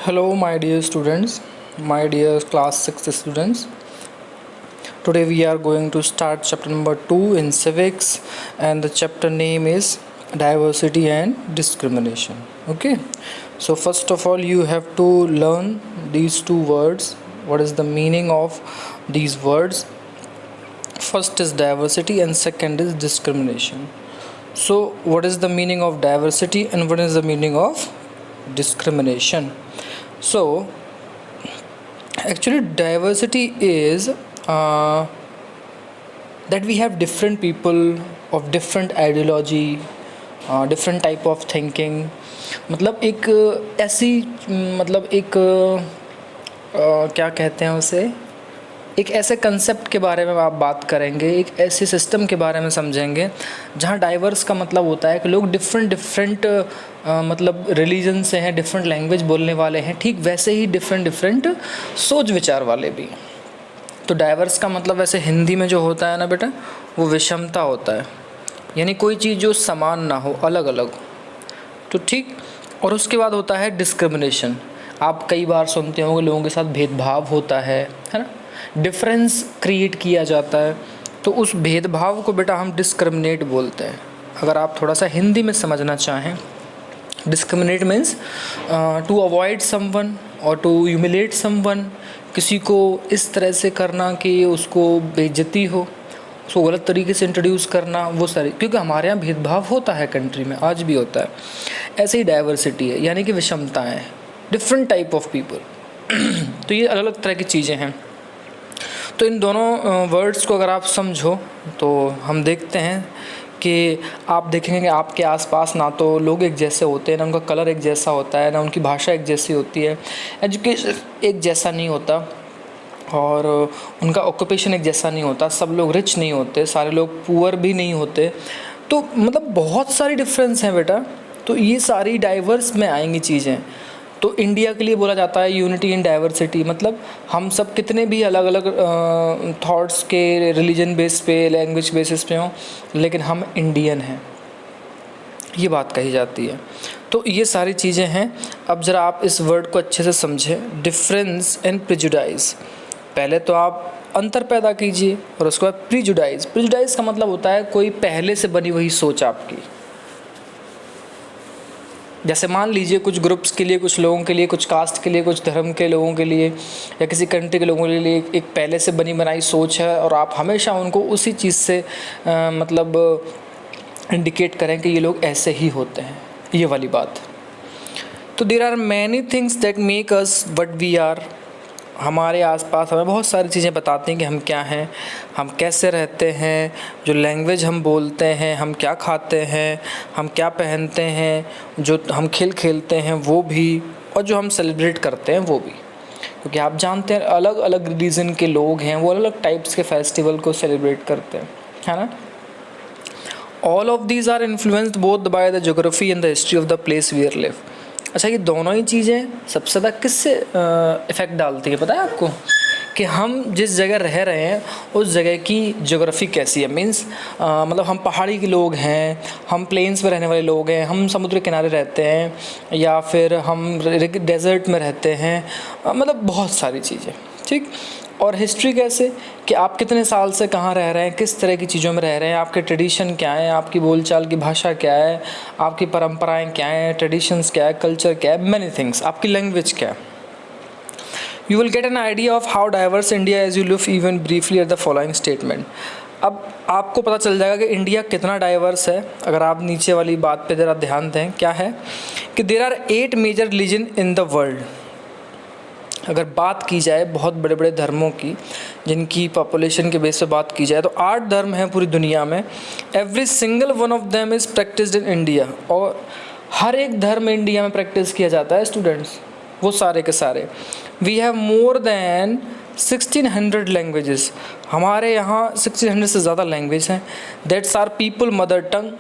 Hello, my dear students, my dear class 6 students. Today we are going to start chapter number 2 in civics, and the chapter name is diversity and discrimination. Okay, so first of all, you have to learn these two words. What is the meaning of these words? First is diversity, and second is discrimination. So, what is the meaning of diversity, and what is the meaning of discrimination? So, actually, diversity is that we have different people of different ideology, different type of thinking. मतलब एक ऐसी मतलब एक क्या कहते हैं उसे, एक ऐसे कंसेप्ट के बारे में आप बात करेंगे, एक ऐसे सिस्टम के बारे में समझेंगे जहाँ डाइवर्स का मतलब होता है कि लोग डिफरेंट मतलब रिलीजन से हैं, डिफरेंट लैंग्वेज बोलने वाले हैं, ठीक वैसे ही डिफरेंट सोच विचार वाले भी। तो डाइवर्स का मतलब वैसे हिंदी में जो होता है ना बेटा, वो विषमता होता है, यानी कोई चीज़ जो समान ना हो, अलग अलग हो, तो ठीक। और उसके बाद होता है डिस्क्रिमिनेशन। आप कई बार सुनते होंगे लोगों के साथ भेदभाव होता है ना, डिफरेंस क्रिएट किया जाता है, तो उस भेदभाव को बेटा हम डिस्क्रिमिनेट बोलते हैं। अगर आप थोड़ा सा हिंदी में समझना चाहें, discriminate means to avoid someone और टू ह्यूमिलेट समवन, किसी को इस तरह से करना कि उसको बेइज्जती हो, उसको गलत तरीके से इंट्रोड्यूस करना, वो सारी, क्योंकि हमारे यहाँ भेदभाव होता है, कंट्री में आज भी होता है। ऐसे ही डाइवर्सिटी है, यानी कि विषमताएँ, डिफरेंट टाइप ऑफ पीपल। तो ये अलग अलग तरह की चीज़ें हैं। तो इन दोनों वर्ड्स को अगर आप समझो तो हम देखते हैं कि आप देखेंगे कि आपके आसपास ना तो लोग एक जैसे होते हैं, ना उनका कलर एक जैसा होता है, ना उनकी भाषा एक जैसी होती है, एजुकेशन एक जैसा नहीं होता, और उनका ऑक्यूपेशन एक जैसा नहीं होता, सब लोग रिच नहीं होते, सारे लोग पुअर भी नहीं होते। तो मतलब बहुत सारी डिफरेंस हैं बेटा। तो ये सारी डाइवर्स में आएंगी चीज़ें। तो इंडिया के लिए बोला जाता है यूनिटी इन डाइवर्सिटी, मतलब हम सब कितने भी अलग अलग थॉट्स के, रिलीजन बेस पे, लैंग्वेज बेसिस पे हों, लेकिन हम इंडियन हैं, ये बात कही जाती है। तो ये सारी चीज़ें हैं। अब ज़रा आप इस वर्ड को अच्छे से समझें, डिफरेंस एंड प्रिजुडाइज। पहले तो आप अंतर पैदा कीजिए और उसके बाद प्रिजुडाइज। प्रिजुडाइज का मतलब होता है कोई पहले से बनी हुई सोच आपकी। जैसे मान लीजिए कुछ ग्रुप्स के लिए, कुछ लोगों के लिए, कुछ कास्ट के लिए, कुछ धर्म के लोगों के लिए, या किसी कंट्री के लोगों के लिए एक पहले से बनी बनाई सोच है, और आप हमेशा उनको उसी चीज़ से मतलब इंडिकेट करें कि ये लोग ऐसे ही होते हैं, ये वाली बात। तो there are many things that make us what we are. हमारे आसपास हमें बहुत सारी चीज़ें बताती हैं कि हम क्या हैं, हम कैसे रहते हैं, जो लैंग्वेज हम बोलते हैं, हम क्या खाते हैं, हम क्या पहनते हैं, जो हम खेल खेलते हैं वो भी, और जो हम सेलिब्रेट करते हैं वो भी। क्योंकि आप जानते हैं अलग अलग रिलीजन के लोग हैं, वो अलग अलग टाइप्स के फेस्टिवल को सेलिब्रेट करते हैं, है ना। All of these are influenced both by the geography and the history of the place we are live. अच्छा, ये दोनों ही चीज़ें सबसे ज़्यादा किससे इफ़ेक्ट डालती है पता है आपको? कि हम जिस जगह रह रहे हैं उस जगह की ज्योग्राफी कैसी है। मीन्स मतलब हम पहाड़ी के लोग हैं, हम प्लेन्स में रहने वाले लोग हैं, हम समुद्र किनारे रहते हैं, या फिर हम डेजर्ट में रहते हैं, मतलब बहुत सारी चीज़ें, ठीक। और हिस्ट्री कैसे, कि आप कितने साल से कहाँ रह रहे हैं, किस तरह की चीज़ों में रह रहे हैं, आपके ट्रेडिशन क्या है, आपकी बोलचाल की भाषा क्या है, आपकी परंपराएं क्या हैं, ट्रेडिशंस क्या है, कल्चर क्या है, मैनी थिंग्स, आपकी लैंग्वेज क्या है। You will get an idea of how diverse India as you look even briefly at the following statement. अब आपको पता चल जाएगा कि इंडिया कितना डाइवर्स है अगर आप नीचे वाली बात पे ज़रा ध्यान दें। क्या है कि there are 8 major religion in the world. अगर बात की जाए बहुत बड़े बड़े धर्मों की, जिनकी पॉपुलेशन के बेस पे बात की जाए, तो 8 धर्म हैं पूरी दुनिया में। Every single one of them is practised in India, और हर एक धर्म इंडिया में प्रैक्टिस किया जाता है स्टूडेंट्स, वो सारे के सारे। We have more than 1600 languages. हमारे यहाँ 1600 से ज़्यादा लैंग्वेज हैं। That's are people mother tongue,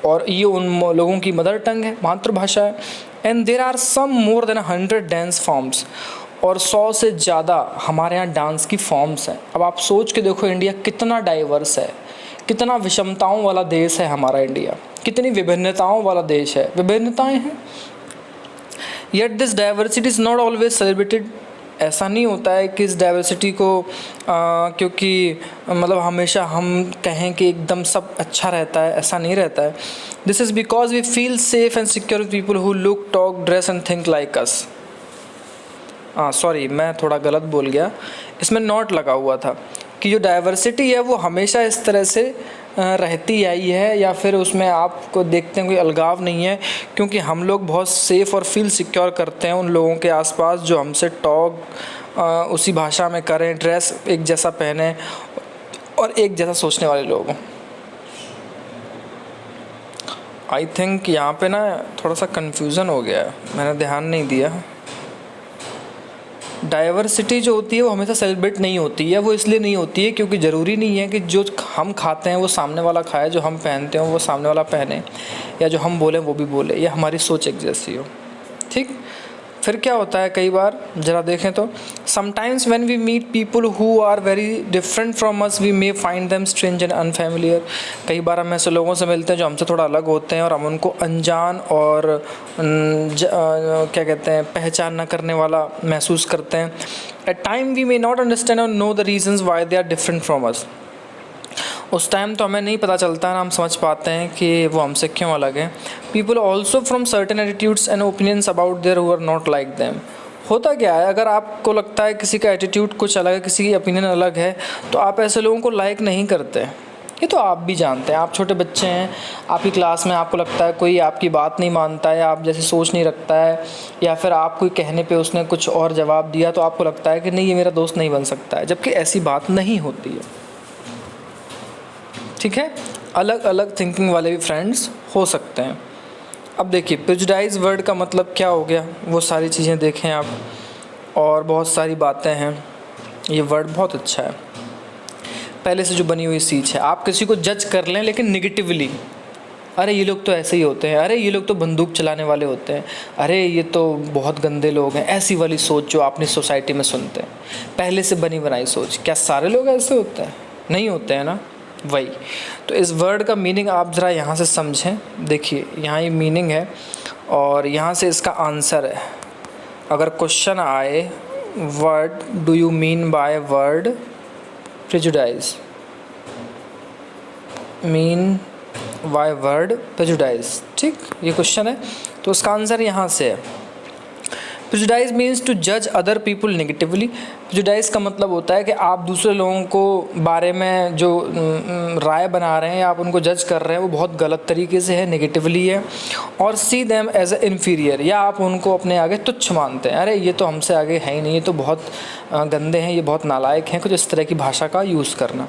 और ये उन लोगों की मदर टंग है, मातृभाषा है। And there are some more than 100 dance forms, और 100 से ज़्यादा हमारे यहाँ डांस की फॉर्म्स हैं। अब आप सोच के देखो इंडिया कितना डाइवर्स है, कितना विषमताओं वाला देश है हमारा इंडिया, कितनी विभिन्नताओं वाला देश है। विभिन्नताएं हैं, yet this diversity is not always celebrated. ऐसा नहीं होता है कि इस डाइवर्सिटी को क्योंकि मतलब हमेशा हम कहें कि एकदम सब अच्छा रहता है, ऐसा नहीं रहता है। This is because we feel safe and secure with people who look, talk, dress and think like us. Sorry, मैं थोड़ा गलत बोल गया, इसमें नॉट लगा हुआ था कि जो डाइवर्सिटी है वो हमेशा इस तरह से रहती आई है, या फिर उसमें आपको देखते हैं कोई अलगाव नहीं है, क्योंकि हम लोग बहुत सेफ़ और फील सिक्योर करते हैं उन लोगों के आसपास जो हमसे टॉक उसी भाषा में करें, ड्रेस एक जैसा पहने और एक जैसा सोचने वाले लोग हों। आई थिंक यहाँ पे ना थोड़ा सा कन्फ्यूज़न हो गया है, मैंने ध्यान नहीं दिया। डाइवर्सिटी जो होती है वो हमेशा सेलिब्रेट नहीं होती है। वो इसलिए नहीं होती है क्योंकि ज़रूरी नहीं है कि जो हम खाते हैं वो सामने वाला खाए, जो हम पहनते हो वो सामने वाला पहने, या जो हम बोलें वो भी बोले, या हमारी सोच एक जैसी हो। ठीक, फिर क्या होता है कई बार ज़रा देखें तो, sometimes when we meet people who are very different from us we may find them strange and unfamiliar. कई बार हम ऐसे लोगों से मिलते हैं जो हमसे थोड़ा अलग होते हैं और हम उनको अनजान और क्या कहते हैं, पहचान न करने वाला महसूस करते हैं। At time we may not understand और know the reasons why they are different from us. उस टाइम तो हमें नहीं पता चलता है ना, हम समझ पाते हैं कि वो हमसे क्यों अलग हैं। People also from certain attitudes and opinions about there who are not like them. होता क्या है, अगर आपको लगता है किसी का एटीट्यूड कुछ अलग है, किसी की ओपिनियन अलग है, तो आप ऐसे लोगों को लाइक नहीं करते। ये तो आप भी जानते हैं, आप छोटे बच्चे हैं, आपकी क्लास में आपको लगता है कोई आपकी बात नहीं मानता है, आप जैसी सोच नहीं रखता है, या फिर आप कोई कहने पे उसने कुछ और जवाब दिया तो आपको लगता है कि नहीं ये मेरा दोस्त नहीं बन सकता है, जबकि ऐसी बात नहीं होती है। ठीक है, अलग अलग थिंकिंग वाले भी फ्रेंड्स हो सकते हैं। अब देखिए प्रेजुडाइज वर्ड का मतलब क्या हो गया, वो सारी चीज़ें देखें आप, और बहुत सारी बातें हैं। ये वर्ड बहुत अच्छा है, पहले से जो बनी हुई सीख है। आप किसी को जज कर लें लेकिन निगेटिवली, अरे ये लोग तो ऐसे ही होते हैं, अरे ये लोग तो बंदूक चलाने वाले होते हैं, अरे ये तो बहुत गंदे लोग हैं, ऐसी वाली सोच जो अपनी सोसाइटी में सुनते हैं, पहले से बनी बनाई सोच। क्या सारे लोग ऐसे होते हैं? नहीं होते हैं ना, वही। तो इस वर्ड का मीनिंग आप ज़रा यहाँ से समझें। देखिए यहाँ ये मीनिंग है और यहाँ से इसका आंसर है। अगर क्वेश्चन आए, what do you mean by word prejudice, mean by word prejudice, ठीक, ये क्वेश्चन है, तो उसका आंसर यहाँ से है। प्रेजुडाइज मीन्स टू जज अदर पीपल नेगेटिवली। प्रेजुडाइज का मतलब होता है कि आप दूसरे लोगों को बारे में जो राय बना रहे हैं या आप उनको जज कर रहे हैं वो बहुत गलत तरीके से है, नेगेटिवली है। और see them as a inferior, या आप उनको अपने आगे तुच्छ मानते हैं, अरे ये तो हमसे आगे है ही नहीं, ये तो बहुत गंदे हैं, ये बहुत नालायक हैं, कुछ इस तरह की भाषा का यूज़ करना।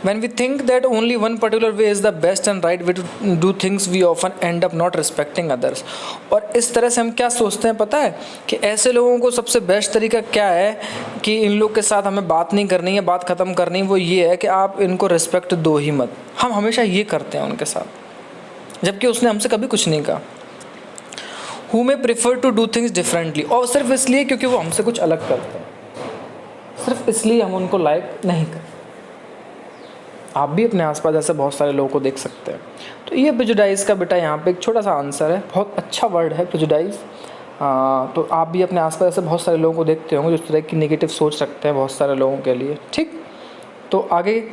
When we think that only one particular way is the best and right way to do things, we often end up not respecting others। और इस तरह से हम क्या सोचते हैं पता है, कि ऐसे लोगों को सबसे बेस्ट तरीका क्या है कि इन लोग के साथ हमें बात नहीं करनी है, बात ख़त्म करनी है, वो ये है कि आप इनको रिस्पेक्ट दो ही मत। हम हमेशा ये करते हैं उनके साथ, जबकि उसने हमसे कभी कुछ नहीं कहा। Who may prefer to do things differently, और सिर्फ इसलिए क्योंकि वो हमसे कुछ अलग करते हैं, सिर्फ इसलिए हम उनको लाइक नहीं करते। आप भी अपने आसपास ऐसे बहुत सारे लोगों को देख सकते हैं। तो ये प्रेजुडाइज का बेटा यहाँ पे एक छोटा सा आंसर है, बहुत अच्छा वर्ड है प्रेजुडाइज। तो आप भी अपने आसपास ऐसे बहुत सारे लोगों को देखते होंगे जो इस तरह की नेगेटिव सोच रखते हैं बहुत सारे लोगों के लिए, ठीक। तो आगे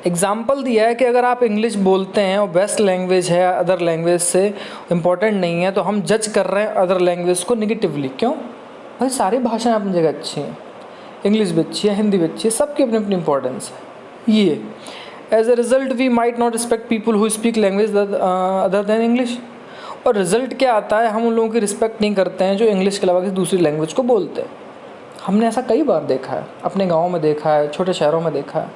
एग्जाम्पल दिया है कि अगर आप इंग्लिश बोलते हैं और बेस्ट लैंग्वेज है, अदर लैंग्वेज से इम्पोर्टेंट नहीं है, तो हम जज कर रहे हैं अदर लैंग्वेज को निगेटिवली। क्यों भाई, सारी भाषाएँ अपनी जगह अच्छी हैं, इंग्लिश भी अच्छी है, हिंदी भी अच्छी है, सबकी अपनी अपनी इंपॉर्टेंस है। ये as a result we might not respect people who speak language other than English. और रिज़ल्ट क्या आता है, हम उन लोगों की रिस्पेक्ट नहीं करते हैं जो इंग्लिश के अलावा किसी दूसरी लैंग्वेज को बोलते हैं। हमने ऐसा कई बार देखा है, अपने गाँव में देखा है, छोटे शहरों में देखा है।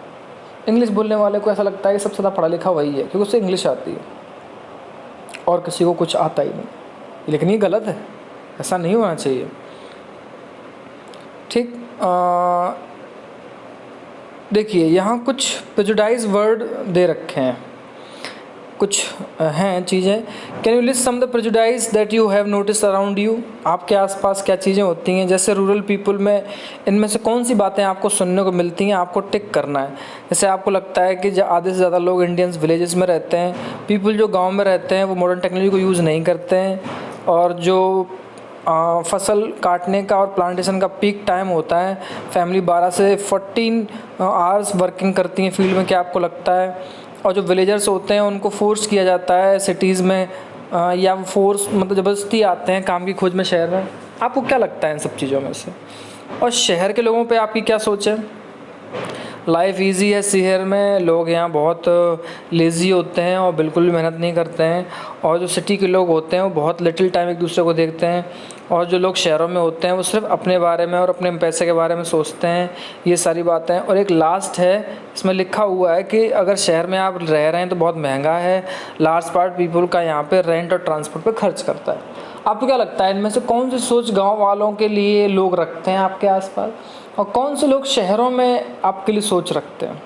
इंग्लिश बोलने वाले को ऐसा लगता है कि सबसे ज़्यादा पढ़ा लिखा वही है, क्योंकि उससे इंग्लिश आती है और किसी को कुछ आता ही नहीं। लेकिन ये गलत है, ऐसा नहीं होना चाहिए, ठीक। देखिए यहाँ कुछ प्रेजुडाइज वर्ड दे रखे हैं, कुछ हैं चीज़ें। Can you list some the prejudice that you have notice around you. आपके आसपास क्या चीज़ें होती हैं, जैसे रूरल पीपल में इनमें से कौन सी बातें आपको सुनने को मिलती हैं, आपको टिक करना है। जैसे आपको लगता है कि आधे से ज़्यादा लोग इंडियंस विलेजेस में रहते हैं, पीपल जो गाँव में रहते हैं वो मॉडर्न टेक्नोलॉजी को यूज़ नहीं करते हैं, और जो फसल काटने का और प्लांटेशन का पीक टाइम होता है। फैमिली 12 से 14 आवर्स वर्किंग करती हैं फील्ड में, क्या आपको लगता है? और जो विलेजर्स होते हैं उनको फोर्स किया जाता है सिटीज़ में, या फोर्स मतलब ज़बरदस्ती आते हैं काम की खोज में शहर में। आपको क्या लगता है इन सब चीज़ों में से? और शहर के लोगों पे आपकी क्या सोच है? लाइफ इजी है शहर में, लोग यहाँ बहुत लेज़ी होते हैं और बिल्कुल भी मेहनत नहीं करते हैं। और जो सिटी के लोग होते हैं वो बहुत लिटिल टाइम एक दूसरे को देखते हैं। और जो लोग शहरों में होते हैं वो सिर्फ अपने बारे में और अपने पैसे के बारे में सोचते हैं। ये सारी बातें। और एक लास्ट है, इसमें लिखा हुआ है कि अगर शहर में आप रह रहे हैं तो बहुत महंगा है। लार्ज पार्ट पीपल का यहाँ पे रेंट और ट्रांसपोर्ट पे खर्च करता है। आपको क्या लगता है इनमें से कौन सी सोच गाँव वालों के लिए लोग रखते हैं आपके आसपास, और कौन से लोग शहरों में आपके लिए सोच रखते हैं?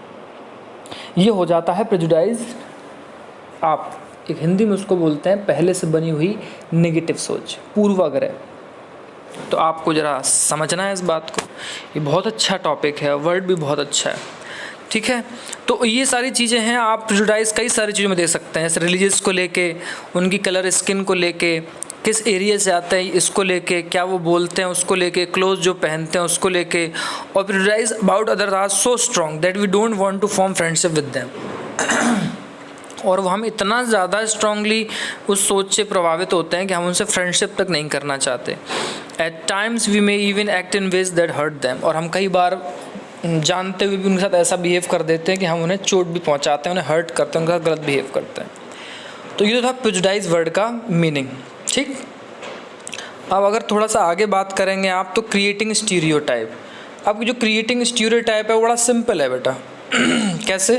ये हो जाता है प्रेजुडाइज। आप एक हिंदी में उसको बोलते हैं पहले से बनी हुई नेगेटिव सोच, पूर्वाग्रह। तो आपको ज़रा समझना है इस बात को। ये बहुत अच्छा टॉपिक है, वर्ड भी बहुत अच्छा है, ठीक है। तो ये सारी चीज़ें हैं, आप प्रेजुडाइज कई सारी चीज़ों में दे सकते हैं, जैसे रिलीजियस को लेके, उनकी कलर स्किन को लेके, किस एरिया से आते हैं इसको लेके, क्या वो बोलते हैं उसको लेके, क्लोथ जो पहनते हैं उसको लेके। और prejudice about other are so strong that we don't want to form friendship with them. और वो हम इतना ज़्यादा स्ट्रांगली उस सोच से प्रभावित होते हैं कि हम उनसे फ्रेंडशिप तक नहीं करना चाहते। At times we may even act in ways that hurt them. और हम कई बार जानते हुए भी उनके साथ ऐसा बिहेव कर देते हैं कि हम उन्हें चोट भी पहुंचाते हैं, उन्हें हर्ट करते हैं, उनके साथ गलत बिहेव करते हैं। तो ये था प्रेजुडाइज वर्ड का मीनिंग, ठीक। अब अगर थोड़ा सा आगे बात करेंगे आप, तो क्रिएटिंग स्टीरियोटाइप। अब जो क्रिएटिंग स्टीरियोटाइप है वो बड़ा सिंपल है बेटा। कैसे,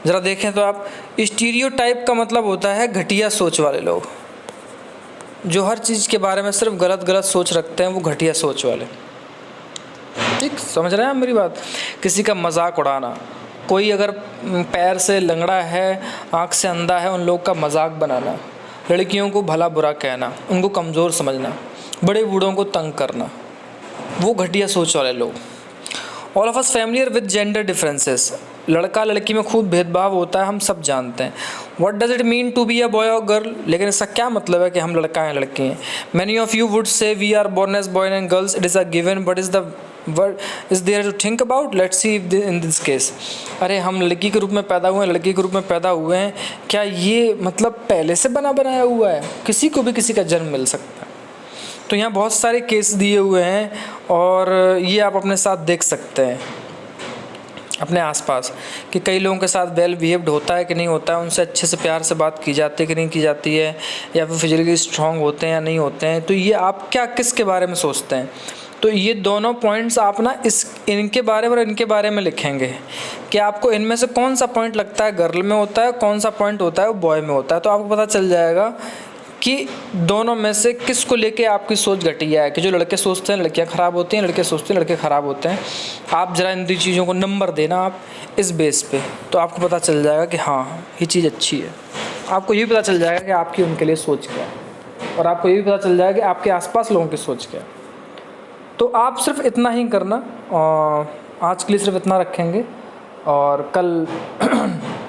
ज़रा देखें तो आप। स्टीरियोटाइप का मतलब होता है घटिया सोच वाले लोग, जो हर चीज़ के बारे में सिर्फ गलत गलत सोच रखते हैं, वो घटिया सोच वाले, ठीक। समझ रहे हैं आप मेरी बात? किसी का मजाक उड़ाना, कोई अगर पैर से लंगड़ा है, आँख से अंधा है, उन लोग का मजाक बनाना, लड़कियों को भला बुरा कहना, उनको कमज़ोर समझना, बड़े बूढ़ों को तंग करना, वो घटिया सोच वाले लोग। All of us familiar with gender differences. लड़का लड़की में खूब भेदभाव होता है, हम सब जानते हैं। What does it mean to be a boy और गर्ल? लेकिन इसका क्या मतलब है कि हम लड़का हैं लड़की हैं? Many of you would say we are born as boy and girls, it is a given, but is the word is there to think about. Let's see in this case. अरे हम लड़की के रूप में पैदा हुए हैं, लड़की के रूप में पैदा हुए हैं, क्या ये मतलब पहले से बना बनाया हुआ है? किसी को भी किसी का जन्म मिल सकता है। तो यहाँ बहुत सारे केस दिए हुए हैं और ये आप अपने साथ देख सकते हैं अपने आसपास कि कई लोगों के साथ वेल बिहेव्ड होता है कि नहीं होता है, उनसे अच्छे से प्यार से बात की जाती है कि नहीं की जाती है, या फिर फिजिकली स्ट्रांग होते हैं या नहीं होते हैं। तो ये आप क्या किसके बारे में सोचते हैं? तो ये दोनों पॉइंट्स आप ना इनके बारे में और इनके बारे में लिखेंगे कि आपको इनमें से कौन सा पॉइंट लगता है गर्ल में होता है, कौन सा पॉइंट होता है वो बॉय में होता है। तो आपको पता चल जाएगा कि दोनों में से किसको लेके आपकी सोच घटिया है, कि जो लड़के सोचते हैं लड़कियां ख़राब होती हैं, लड़के सोचते हैं लड़के ख़राब होते हैं। आप ज़रा इन दो चीज़ों को नंबर देना आप इस बेस पे, तो आपको पता चल जाएगा कि हाँ ये चीज़ अच्छी है। आपको ये भी पता चल जाएगा कि आपकी उनके लिए सोच क्या है, और आपको ये भी पता चल जाएगा कि आपके आसपास लोगों की सोच क्या है। तो आप सिर्फ इतना ही करना, आज के लिए सिर्फ इतना रखेंगे, और कल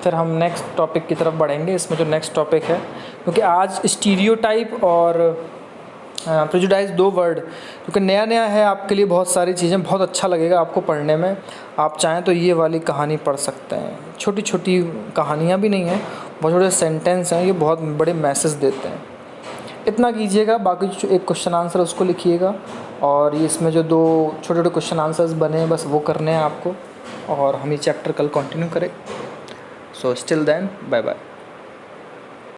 फिर हम नेक्स्ट टॉपिक की तरफ बढ़ेंगे। इसमें जो नेक्स्ट टॉपिक है, क्योंकि आज स्टीरियोटाइप और प्रेजुडाइज दो वर्ड क्योंकि नया नया है आपके लिए, बहुत सारी चीज़ें, बहुत अच्छा लगेगा आपको पढ़ने में। आप चाहें तो ये वाली कहानी पढ़ सकते हैं। छोटी छोटी कहानियाँ भी नहीं हैं, बहुत छोटे सेंटेंस हैं, ये बहुत बड़े मैसेज देते हैं। इतना कीजिएगा, बाकी जो एक क्वेश्चन आंसर उसको लिखिएगा, और ये इसमें जो दो छोटे छोटे क्वेश्चन आंसर्स बने हैं बस वो करने हैं आपको, और हम ये चैप्टर कल कंटिन्यू करें। So still then bye bye.